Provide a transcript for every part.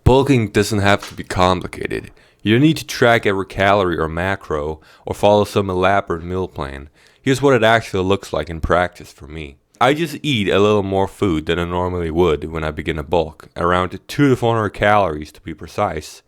Bulking doesn't have to be complicated. You don't need to track every calorie or macro or follow some elaborate meal plan. Here's what it actually looks like in practice for me. I just eat a little more food than I normally would when I begin to bulk, around 200 to 400 calories to be precise.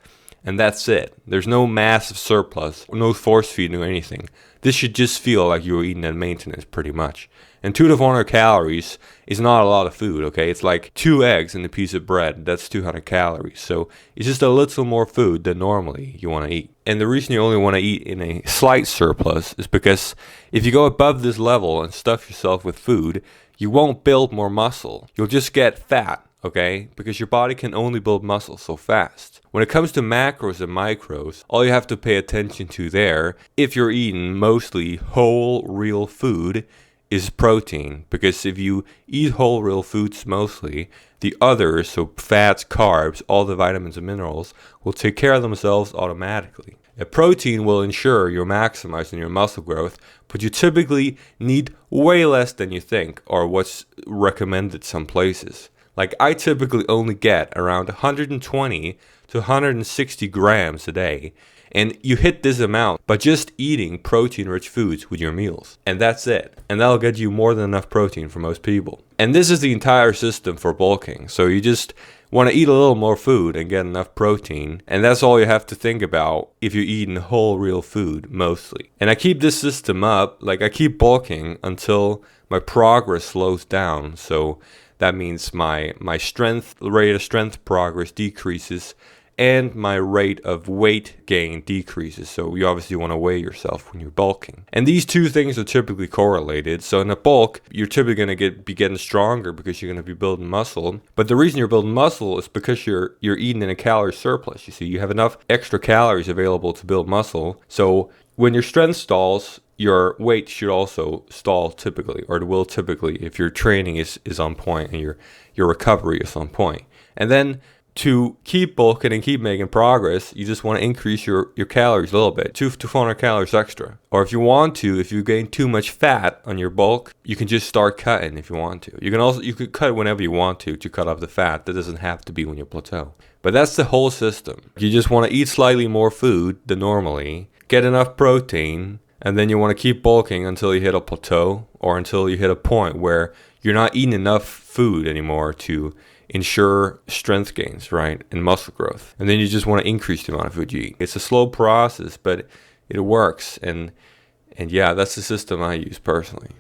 And that's it. There's no massive surplus, no force feeding or anything. This should just feel like you were eating at maintenance pretty much. And 200 to 400 calories is not a lot of food, okay? It's like 2 eggs and a piece of bread. That's 200 calories. So it's just a little more food than normally you want to eat. And the reason you only want to eat in a slight surplus is because if you go above this level and stuff yourself with food, you won't build more muscle. You'll just get fat. Okay? Because your body can only build muscle so fast. When it comes to macros and micros, all you have to pay attention to there, if you're eating mostly whole, real food, is protein. Because if you eat whole, real foods mostly, the others, so fats, carbs, all the vitamins and minerals, will take care of themselves automatically. A protein will ensure you're maximizing your muscle growth, but you typically need way less than you think, or what's recommended some places. Like I typically only get around 120 to 160 grams a day. And you hit this amount by just eating protein-rich foods with your meals. And that's it. And that'll get you more than enough protein for most people. And this is the entire system for bulking. So you just want to eat a little more food and get enough protein. And that's all you have to think about if you're eating whole, real food mostly. And I keep this system up, like I keep bulking until my progress slows down. So that means my rate of strength progress decreases and my rate of weight gain decreases. So you obviously want to weigh yourself when you're bulking. And these two things are typically correlated. So in a bulk, you're typically going to be getting stronger because you're going to be building muscle. But the reason you're building muscle is because you're eating in a calorie surplus. You see, you have enough extra calories available to build muscle. So when your strength stalls, your weight should also stall typically, or it will typically if your training is on point and your recovery is on point. And then to keep bulking and keep making progress, you just want to increase your calories a little bit, 200 to 400 calories extra. Or if you gain too much fat on your bulk, you can just start cutting if you want to. You could cut whenever you want to cut off the fat. That doesn't have to be when you plateau. But that's the whole system. You just want to eat slightly more food than normally, get enough protein, and then you want to keep bulking until you hit a plateau or until you hit a point where you're not eating enough food anymore to ensure strength gains, right, and muscle growth. And then you just want to increase the amount of food you eat. It's a slow process, but it works. And yeah, that's the system I use personally.